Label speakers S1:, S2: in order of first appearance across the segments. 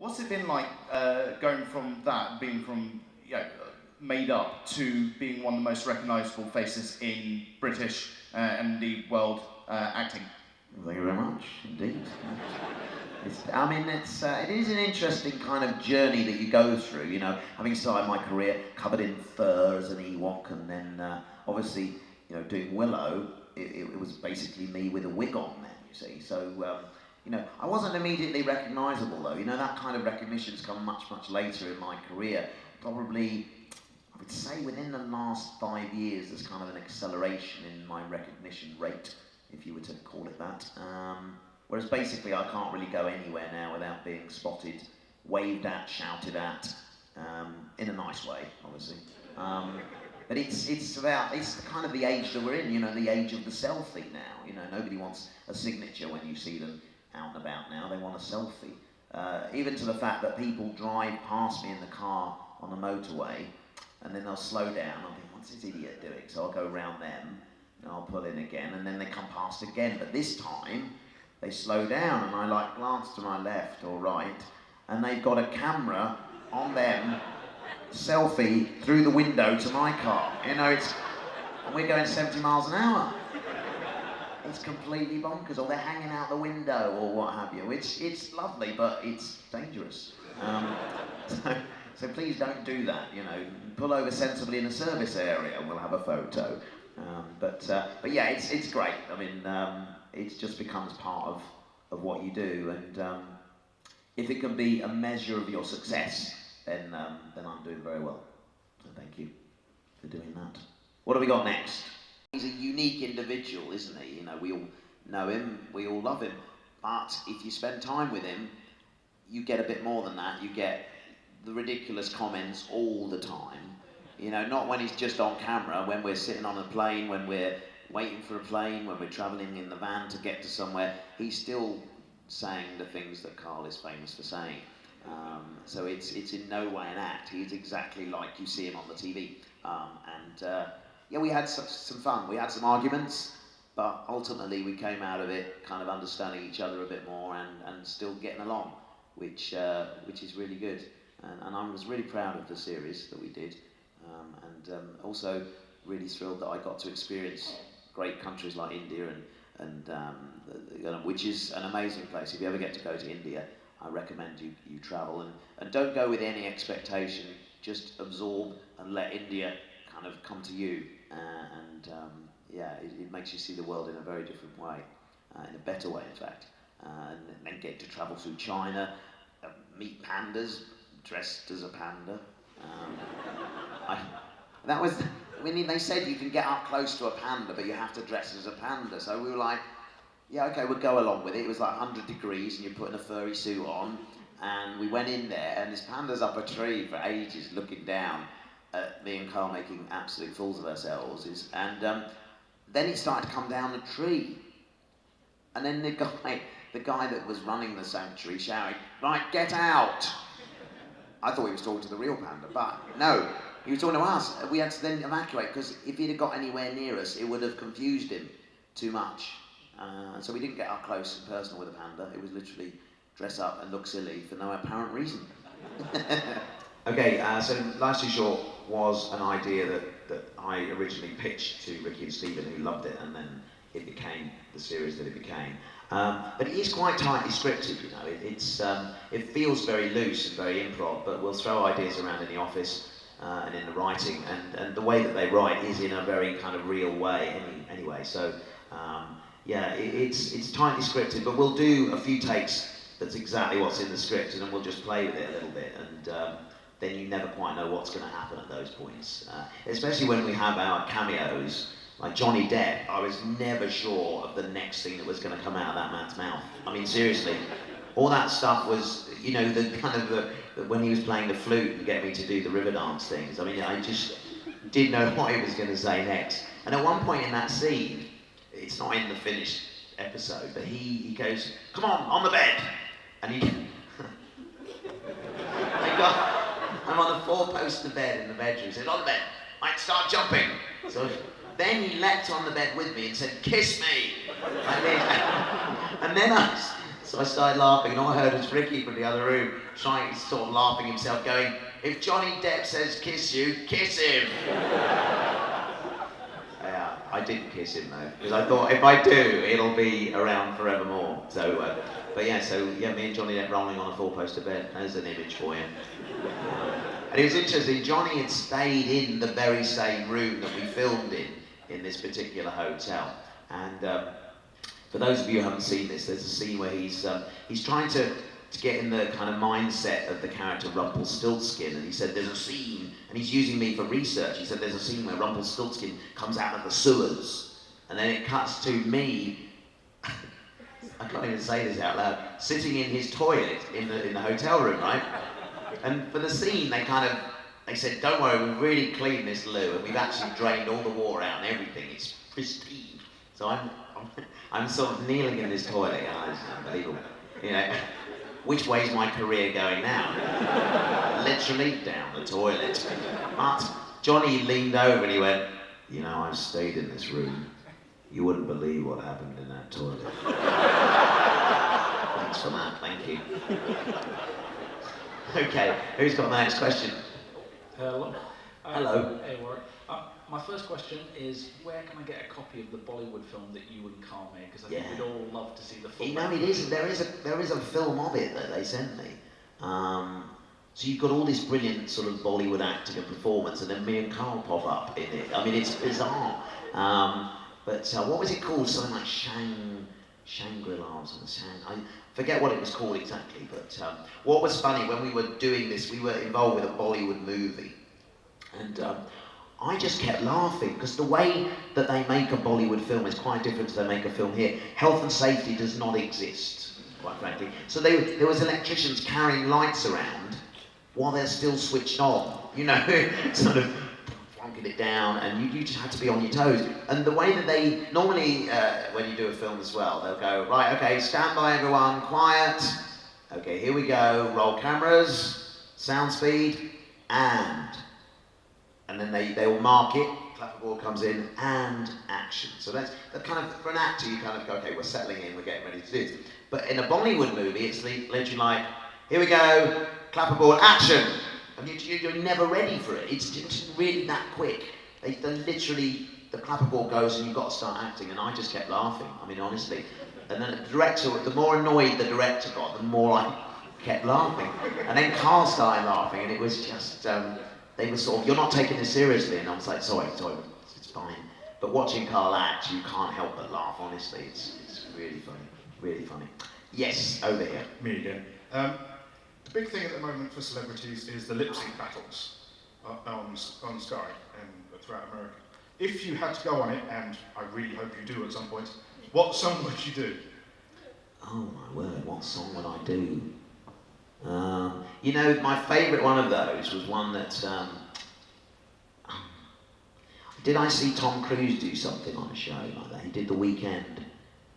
S1: What's it been like going from that, being from made up, to being one of the most recognisable faces in British and the world acting?
S2: Thank you very much indeed. It is an interesting kind of journey that you go through. You know, having started my career covered in fur as an Ewok, and then obviously, you know, doing Willow, it was basically me with a wig on then. You see, so. You know, I wasn't immediately recognisable though. You know, that kind of recognition's come much later in my career. Probably, I would say within the last 5 years, there's kind of an acceleration in my recognition rate, if you were to call it that. Whereas basically, I can't really go anywhere now without being spotted, waved at, shouted at, in a nice way, obviously. But it's kind of the age that we're in. You know, the age of the selfie now. You know, nobody wants a signature when you see them out and about now. They want a selfie. Even to the fact that people drive past me in the car on the motorway and then they'll slow down. I'll think, what's this idiot doing? So I'll go around them and I'll pull in again, and then they come past again. But this time they slow down and I like glance to my left or right and they've got a camera on them, selfie through the window to my car. You know, and we're going 70 miles an hour. It's completely bonkers, or they're hanging out the window, or what have you. It's lovely, but it's dangerous. So please don't do that. You know, pull over sensibly in a service area, and we'll have a photo. But yeah, it's great. I mean, it just becomes part of what you do, and if it can be a measure of your success, then I'm doing very well. So thank you for doing that. What have we got next? He's a unique individual, isn't he? You know, we all know him, we all love him, but if you spend time with him, you get a bit more than that. You get the ridiculous comments all the time. You know, not when he's just on camera, when we're sitting on a plane, when we're waiting for a plane, when we're travelling in the van to get to somewhere, he's still saying the things that Karl is famous for saying. So it's in no way an act. He's exactly like you see him on the TV. Yeah, we had some fun. We had some arguments, but ultimately we came out of it kind of understanding each other a bit more and still getting along, which is really good. And I was really proud of the series that we did, and also really thrilled that I got to experience great countries like India, and which is an amazing place. If you ever get to go to India, I recommend you travel, and don't go with any expectation. Just absorb and let India kind of come to you, yeah, it makes you see the world in a very different way, in a better way, in fact. And then get to travel through China, meet pandas, dressed as a panda. They said you can get up close to a panda, but you have to dress as a panda. So we were like, yeah, okay, we'll go along with it. It was like 100 degrees, and you're putting a furry suit on, and we went in there, and this panda's up a tree for ages, looking down at me and Karl making absolute fools of ourselves, then it started to come down the tree, and then the guy that was running the sanctuary shouted, "Right, get out!" I thought he was talking to the real panda, but no, he was talking to us. We had to then evacuate, because if he'd have got anywhere near us, it would have confused him too much. So we didn't get up close and personal with a panda. It was literally dress up and look silly for no apparent reason. Okay, so Life's Too Short was an idea that I originally pitched to Ricky and Stephen, who loved it, and then it became the series that it became. But it is quite tightly scripted, you know. It feels very loose and very improv, but we'll throw ideas around in the office and in the writing, and the way that they write is in a very kind of real way anyway. So yeah, it's tightly scripted, but we'll do a few takes that's exactly what's in the script, and then we'll just play with it a little bit, and then you never quite know what's going to happen at those points. Especially when we have our cameos, like Johnny Depp, I was never sure of the next thing that was going to come out of that man's mouth. I mean, seriously, all that stuff was, you know, the kind of when he was playing the flute and getting me to do the river dance things. I mean, I just didn't know what he was going to say next. And at one point in that scene, it's not in the finished episode, but he goes, "Come on the bed," and he. I'm on a 4-poster bed in the bedroom. He said, "On the bed, Mike, start jumping." So then he leapt on the bed with me and said, "Kiss me." And then I So I started laughing, and all I heard was Ricky from the other room trying, sort of laughing himself, going, "If Johnny Depp says kiss you, kiss him." Yeah, I didn't kiss him though, because I thought if I do, it'll be around forevermore. So, but yeah, me and Johnny Depp rolling on a four-poster bed. There's an image for you. And it was interesting, Johnny had stayed in the very same room that we filmed in this particular hotel. And for those of you who haven't seen this, there's a scene where he's trying to get in the kind of mindset of the character Rumpelstiltskin, and he said there's a scene, and he's using me for research, he said there's a scene where Rumpelstiltskin comes out of the sewers, and then it cuts to me, I can't even say this out loud, sitting in his toilet in the hotel room, right? And for the scene, they said, don't worry, we've really cleaned this loo, and we've actually drained all the water out and everything. It's pristine. So I'm sort of kneeling in this toilet. Oh, it's unbelievable. You know, which way's my career going now? Literally down the toilet. But Johnny leaned over and he went, "You know, I've stayed in this room. You wouldn't believe what happened in that toilet." Thanks for that. Thank you. Okay, who's got the next question?
S3: Hello.
S2: Hello.
S3: Hey, Warwick. My first question is, where can I get a copy of the Bollywood film that you and Karl made? Because I think we'd all love to see the full.
S2: You know, it is. There is a film of it that they sent me. So you've got all this brilliant sort of Bollywood acting and performance, and then me and Karl pop up in it. I mean, it's bizarre. But what was it called? Something like Shangri-La or something. I forget what it was called exactly. But what was funny, when we were doing this, we were involved with a Bollywood movie. And I just kept laughing, because the way that they make a Bollywood film is quite different to they make a film here. Health and safety does not exist, quite frankly. So there was electricians carrying lights around while they're still switched on, you know, sort of plonking it down, and you just had to be on your toes. And the way that they, normally when you do a film as well, they'll go, right, okay, stand by everyone, quiet, okay, here we go, roll cameras, sound speed, and then they will mark it, clapperboard comes in, and action. So that's kind of, for an actor, you kind of go, okay, we're settling in, we're getting ready to do this. But in a Bollywood movie, it's literally like, here we go, clapperboard, action! And you're never ready for it. It's just really that quick. They literally, the clapperboard goes and you've got to start acting, and I just kept laughing, I mean, honestly. And then the director, the more annoyed the director got, the more I kept laughing. And then Karl started laughing, and it was just, they were sort of, "You're not taking this seriously," and I was like, sorry, it's fine. But watching Karl act, you can't help but laugh, honestly. It's really funny, really funny. Yes, over here.
S4: Me again. The big thing at the moment for celebrities is the lip sync battles on Sky and throughout America. If you had to go on it, and I really hope you do at some point, what song would you do?
S2: Oh my word, what song would I do? You know, my favourite one of those was one that, did I see Tom Cruise do something on a show like that? He did The Weekend,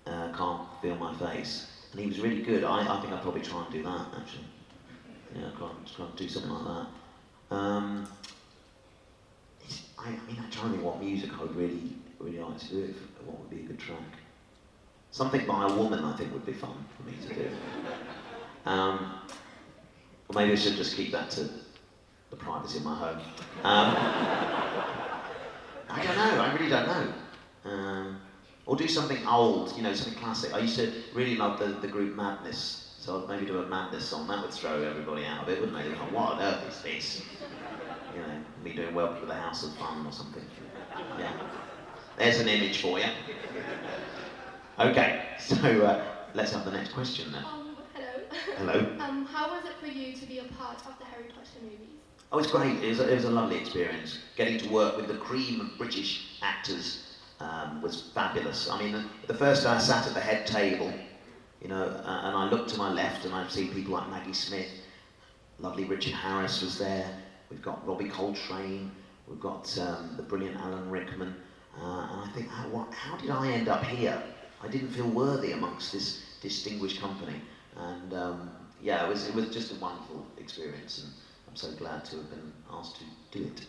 S2: Can't Feel My Face, and he was really good. I think I'd probably try and do that, actually. Yeah, try and do something like that. I mean, I'm trying to think what music I would really like to do, what would be a good track. Something by a woman, I think, would be fun for me to do. Or maybe I should just keep that to the privacy of my home. I don't know, I really don't know. Or do something old, you know, something classic. I used to really love the group Madness, so I'd maybe do a Madness song. That would throw everybody out of it, wouldn't it? Like, what on earth is this? You know, me doing Welcome to the House of Fun or something. Yeah. There's an image for you. Okay, so let's have the next question then.
S5: Hello.
S2: Hello.
S5: How was it for you to be a part of the Harry Potter movies?
S2: Oh, it's great. It was a lovely experience. Getting to work with the cream of British actors was fabulous. I mean, the first day I sat at the head table, you know, and I looked to my left and I've seen people like Maggie Smith, lovely Richard Harris was there. We've got Robbie Coltrane. We've got the brilliant Alan Rickman. And I think, how did I end up here? I didn't feel worthy amongst this distinguished company. And yeah, it was just a wonderful experience, and I'm so glad to have been asked to do it.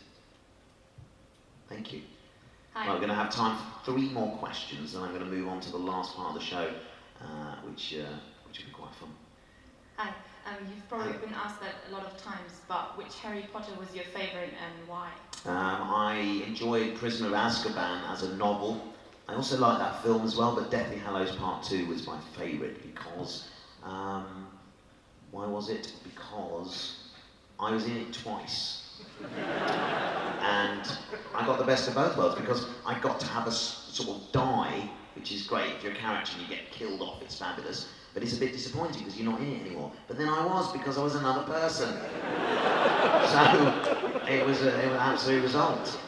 S2: Thank you.
S5: Hi.
S2: Well, we're going to have time for 3 more questions, and I'm going to move on to the last part of the show, which which would be quite fun.
S6: Hi, you've probably been asked that a lot of times, but which Harry Potter was your favourite and why?
S2: I enjoyed Prisoner of Azkaban as a novel. I also like that film as well, but Deathly Hallows Part 2 was my favourite because, why was it? Because I was in it twice. And I got the best of both worlds because I got to have a sort of die, which is great. If you're a character and you get killed off, it's fabulous. But it's a bit disappointing because you're not in it anymore. But then I was, because I was another person. So it was an absolute result.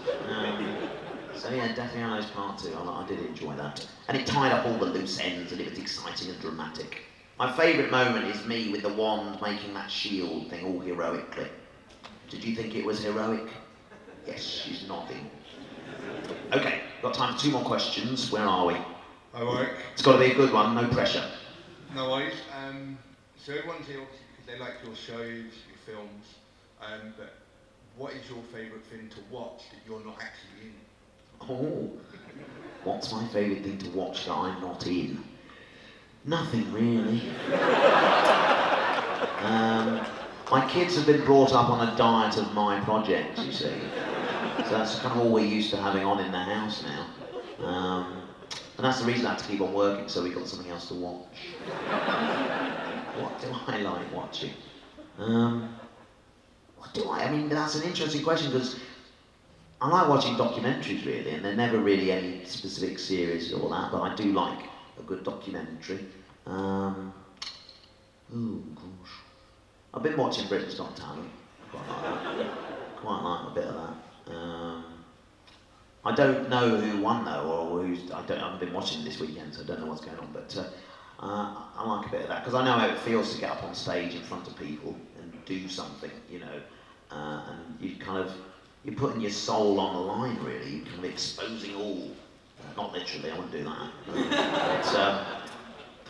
S2: So yeah, Deathly Hallows Part 2, I did enjoy that. And it tied up all the loose ends and it was exciting and dramatic. My favourite moment is me with the wand making that shield thing all heroically. Did you think it was heroic? Yes, she's nodding. Okay, got time for 2 more questions. Where are we?
S7: Hi, Warwick.
S2: It's got to be a good one, no pressure.
S7: No worries. So everyone's here obviously because they like your shows, your films, but what is your favourite thing to watch that you're not actually in?
S2: Oh, what's my favourite thing to watch that I'm not in? Nothing really. My kids have been brought up on a diet of my projects, you see. So that's kind of all we're used to having on in the house now. And that's the reason I have to keep on working, so we've got something else to watch. What do I like watching? What do I mean, that's an interesting question, because I like watching documentaries, really, and they're never really any specific series or that, but I do like a good documentary. Oh, gosh. I've been watching Britain's Got Talent. Quite like that. Quite like a bit of that. I don't know who won though, or who's. I haven't been watching this weekend, so I don't know what's going on. But I like a bit of that because I know how it feels to get up on stage in front of people and do something, you know. And you're putting your soul on the line, really. You're kind of exposing all. Not literally, I wouldn't do that.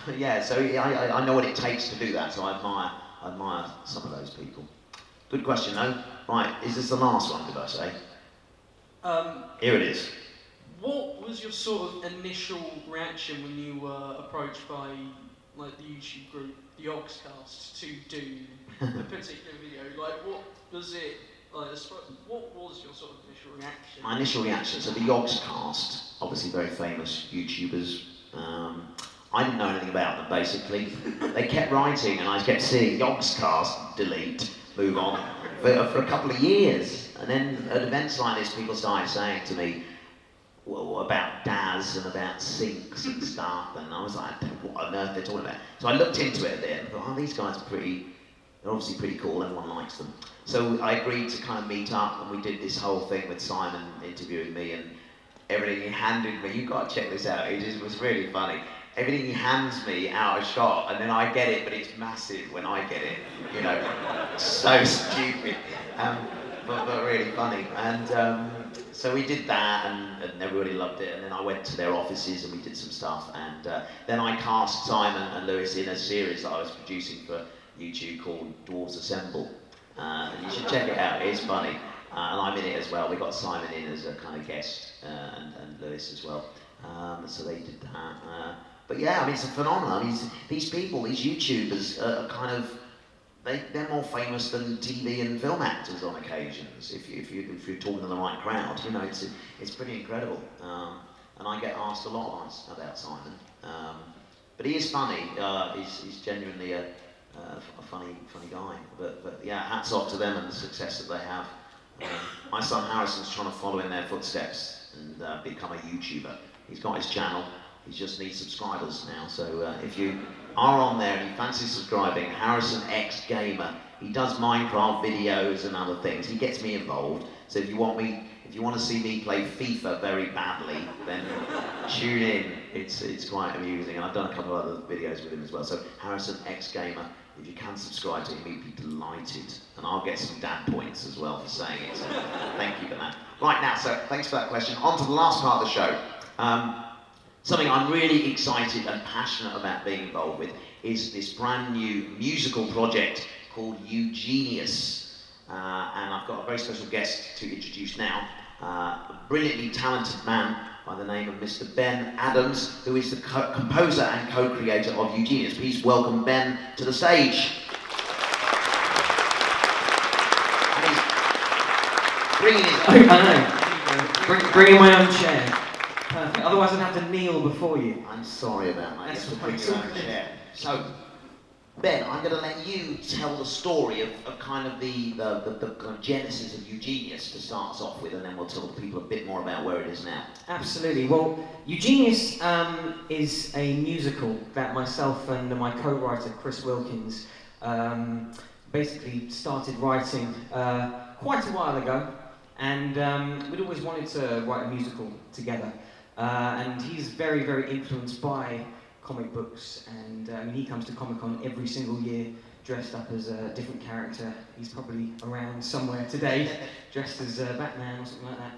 S2: But yeah, so I know what it takes to do that. So I admire some of those people. Good question, though. Right, is this the last one? Did I say? Here it is.
S8: What was your sort of initial reaction when you were approached by like the YouTube group, the Oxcast, to do a particular video? Like, what was it? Like, what was your sort of initial reaction?
S2: My initial reaction. So the Yogscast, obviously very famous YouTubers. I didn't know anything about them basically. They kept writing, and I kept seeing Yogscast, delete, move on, for a couple of years. And then at events like this, people started saying to me, well, about DAS and about sinks and stuff, and I was like, what on earth they're talking about? So I looked into it then and thought, oh, these guys are they're obviously pretty cool, everyone likes them. So I agreed to kind of meet up, and we did this whole thing with Simon interviewing me, and everything he handed me, you've got to check this out, it was really funny. Everything he hands me out of shot, and then I get it, but it's massive when I get it, you know, so stupid, but really funny. And so we did that, and everybody loved it, and then I went to their offices and we did some stuff, and then I cast Simon and Lewis in a series that I was producing for YouTube called Dwarves Assemble, and you should check it out, it's funny, and I'm in it as well. We got Simon in as a kind of guest, and Lewis as well, so they did that. But yeah, I mean, it's a phenomenon. These people, these YouTubers, are kind of, they're more famous than TV and film actors on occasions. If you're talking to the right crowd, you know, it's pretty incredible. And I get asked a lot about Simon. But he is funny. He's genuinely a funny guy. But yeah, hats off to them and the success that they have. My son Harrison's trying to follow in their footsteps and become a YouTuber. He's got his channel. He just needs subscribers now, so if you are on there and you fancy subscribing, Harrison X Gamer, he does Minecraft videos and other things. He gets me involved, so if you want to see me play FIFA very badly, then tune in. It's quite amusing, and I've done a couple of other videos with him as well. So Harrison X Gamer, if you can subscribe to him, he'd be delighted, and I'll get some dad points as well for saying it. So thank you for that. Right now, so thanks for that question. On to the last part of the show. Something I'm really excited and passionate about being involved with is this brand new musical project called Eugenius. And I've got a very special guest to introduce now. A brilliantly talented man by the name of Mr. Ben Adams, who is the composer and co-creator of Eugenius. Please welcome Ben to the stage. And he's bringing his own...
S9: I know. Bringing my own chair. Perfect. Otherwise I'd have to kneel before you.
S2: I'm sorry about that.
S9: That's
S2: You have to bring your own chair. So, Ben, I'm going to let you tell the story of kind of the kind of genesis of Eugenius to start us off with, and then we'll tell the people a bit more about where it is now.
S9: Absolutely. Well, Eugenius is a musical that myself and my co-writer Chris Wilkins basically started writing quite a while ago, and we'd always wanted to write a musical together. And he's very, very influenced by comic books, and he comes to Comic-Con every single year dressed up as a different character. He's probably around somewhere today, dressed as Batman or something like that.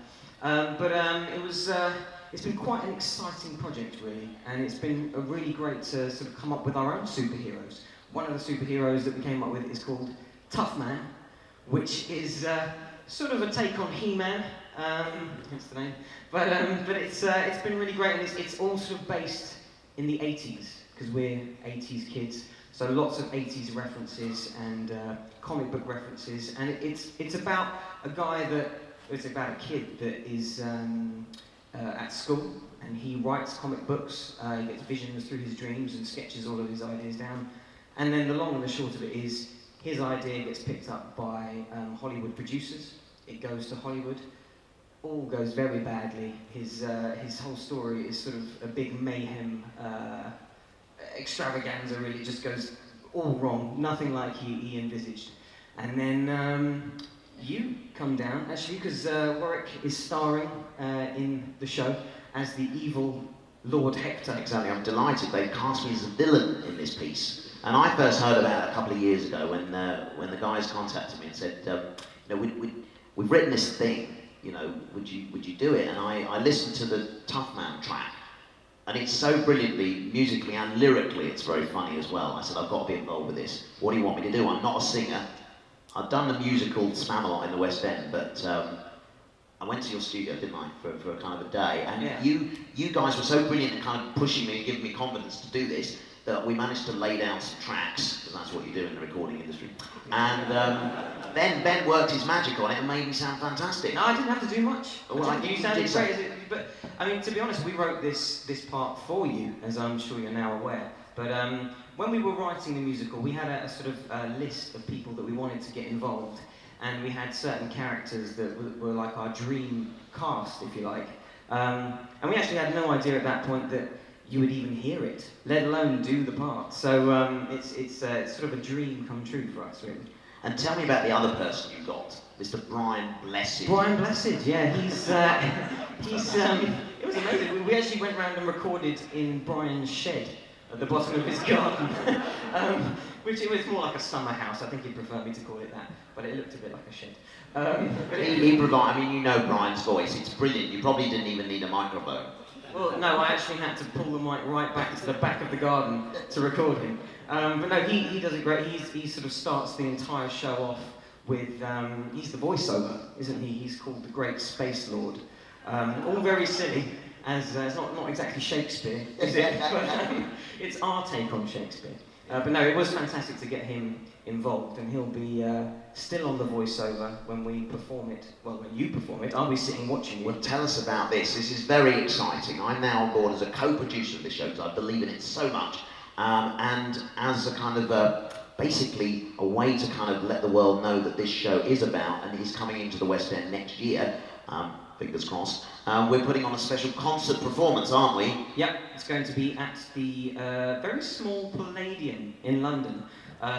S9: It's been quite an exciting project, really, and it's been really great to sort of come up with our own superheroes. One of the superheroes that we came up with is called Tough Man, which is sort of a take on He-Man. That's the name. But it's been really great, and it's all sort of based in the 80s, because we're 80s kids, so lots of 80s references and comic book references, and it's about it's about a kid that is at school, and he writes comic books, he gets visions through his dreams and sketches all of his ideas down, and then the long and the short of it is, his idea gets picked up by Hollywood producers, it goes to Hollywood, all goes very badly. His whole story is sort of a big mayhem extravaganza, really. It just goes all wrong, nothing like he envisaged. And then you come down, actually, because Warwick is starring in the show as the evil Lord Hector.
S2: Exactly, I'm delighted. They cast me as a villain in this piece. And I first heard about it a couple of years ago when the guys contacted me and said, you know, we've written this thing, you know, would you do it? And I listened to the Tough Man track, and it's so brilliantly, musically and lyrically, it's very funny as well. I said, I've got to be involved with this. What do you want me to do? I'm not a singer. I've done the musical Spamalot in the West End, but I went to your studio, didn't I, for a kind of a day, and
S9: yeah.
S2: you guys were so brilliant at kind of pushing me and giving me confidence to do this, that we managed to lay down some tracks, because that's what you do in the recording industry. And then Ben worked his magic on it and made me sound fantastic.
S9: No, I didn't have to do much.
S2: Well,
S9: You sounded great, but I mean, to be honest, we wrote this part for you, as I'm sure you're now aware. But when we were writing the musical, we had a sort of list of people that we wanted to get involved, and we had certain characters that were like our dream cast, if you like. And we actually had no idea at that point that you would even hear it, let alone do the part. So it's sort of a dream come true for us, really.
S2: And tell me about the other person you got, Mr. Brian Blessed.
S9: Brian Blessed, yeah, he's it was amazing. We actually went round and recorded in Brian's shed at the bottom of his garden, which it was more like a summer house. I think he'd prefer me to call it that, but it looked a bit like a shed.
S2: He provided, I mean, you know Brian's voice, it's brilliant. You probably didn't even need a microphone.
S9: Well, no, I actually had to pull the mic right back to the back of the garden to record him. But no, he does it great. He sort of starts the entire show off with, he's the voiceover, isn't he? He's called the Great Space Lord. All very silly, as it's not exactly Shakespeare, is it? But it's our take on Shakespeare. But no, it was fantastic to get him involved, and he'll be still on the voiceover when we perform it. Well, when you perform it, I'll be sitting watching you.
S2: Well, tell us about this. This is very exciting. I'm now on board as a co-producer of this show because I believe in it so much, and as a kind of basically a way to kind of let the world know that this show is about and is coming into the West End next year. Fingers crossed. We're putting on a special concert performance, aren't we?
S9: Yep, it's going to be at the very small Palladium in London.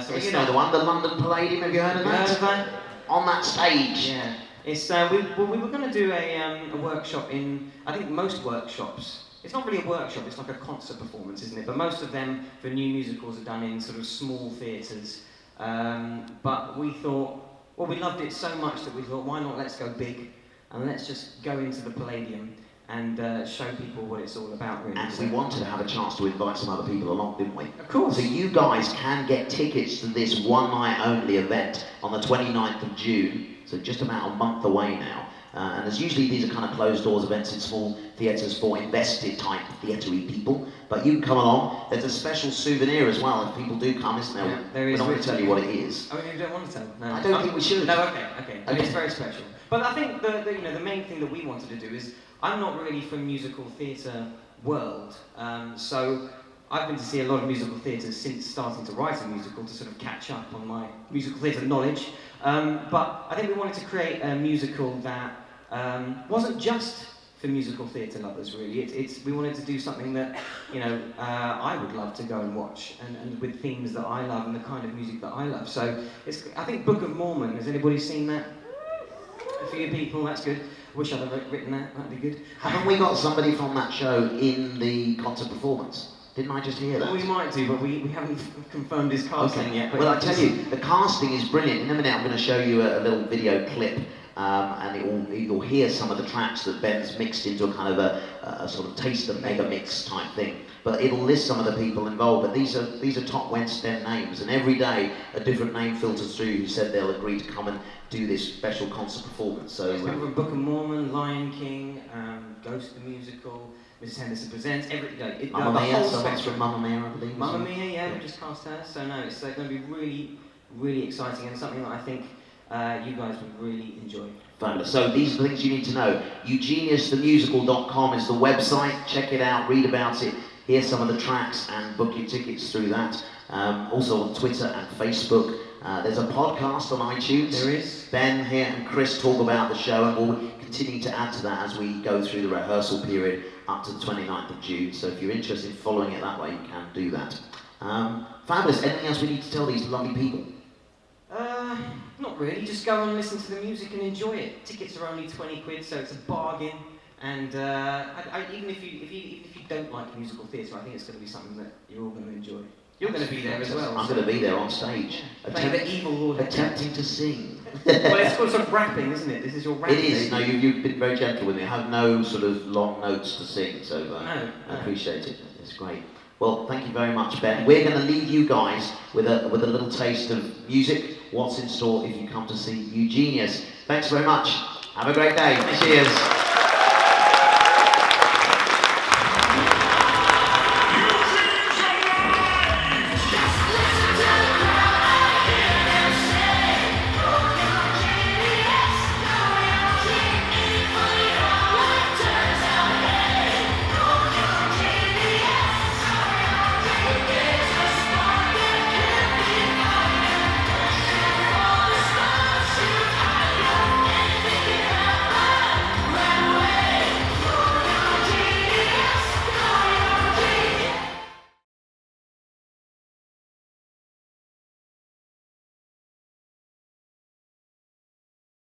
S2: So you know the one, the London Palladium, have you heard of that? On that stage.
S9: Yeah. It's, we were going to do a workshop in, I think most workshops, it's not really a workshop, it's like a concert performance, isn't it? But most of them for new musicals are done in sort of small theatres. But we thought, well, we loved it so much that we thought, why not let's go big? And let's just go into the Palladium and show people what it's all about, really.
S2: And we wanted to have a chance to invite some other people along, didn't we?
S9: Of course.
S2: So you guys can get tickets to this one-night only event on the 29th of June, so just about a month away now. And there's usually these are kind of closed doors events in small theatres for invested type theatre-y people. But you can come along. There's a special souvenir as well if people do come, isn't there?
S9: Yeah, there is.
S2: We're not going to tell you what it is.
S9: Oh, you don't want to tell? No.
S2: I don't think we should.
S9: No, okay. It's very special. But I think the main thing that we wanted to do is, I'm not really from musical theatre world, so I've been to see a lot of musical theatres since starting to write a musical to sort of catch up on my musical theatre knowledge. But I think we wanted to create a musical that wasn't just for musical theatre lovers, really. We wanted to do something that, I would love to go and watch, and with themes that I love and the kind of music that I love. So I think Book of Mormon, has anybody seen that? A few people, that's good. Wish I'd have written that, that'd be good.
S2: Haven't we got somebody from that show in the concert performance? Didn't I just hear that?
S9: Well, we might do, but we haven't confirmed his casting yet. But
S2: Well, I tell you, the casting is brilliant. In a minute, I'm going to show you a little video clip, and you'll hear some of the tracks that Ben's mixed into a kind of a sort of taster mega mix type thing. But it'll list some of the people involved. But these are top West End names, and every day a different name filters through who said they'll agree to come and do this special concert performance. So
S9: people from Book of Mormon, Lion King, Ghost the Musical, Mrs. Henderson Presents,
S2: Mamma Mia, someone's from Mamma Mia, I believe.
S9: Mamma Mia, yeah, we just cast her. So no, it's going to be really, really exciting and something that I think you guys would really enjoy.
S2: Fabulous. So these are the things you need to know. eugeniusthemusical.com is the website. Check it out, read about it, hear some of the tracks, and book your tickets through that. Also on Twitter and Facebook. There's a podcast on iTunes.
S9: There is.
S2: Ben here and Chris talk about the show, and we'll continue to add to that as we go through the rehearsal period up to the 29th of June. So if you're interested in following it that way, you can do that. Fabulous. Anything else we need to tell these lovely people?
S9: Not really. Just go and listen to the music and enjoy it. Tickets are only 20 quid, so it's a bargain. And even if you don't like musical theatre, I think it's going to be something that you're all going to enjoy. You're going to be there as well.
S2: I'm going to be there on stage.
S9: Playing the evil Lord.
S2: Attempting to sing.
S9: Well, it's called sort of rapping, isn't it? This is your rapping.
S2: It is. No, you've been very gentle with me. I have no sort of long notes to sing, so I appreciate it. It's great. Well, thank you very much, Ben. We're going to leave you guys with a little taste of music. What's in store if you come to see Eugenius. Thanks very much. Have a great day. Cheers.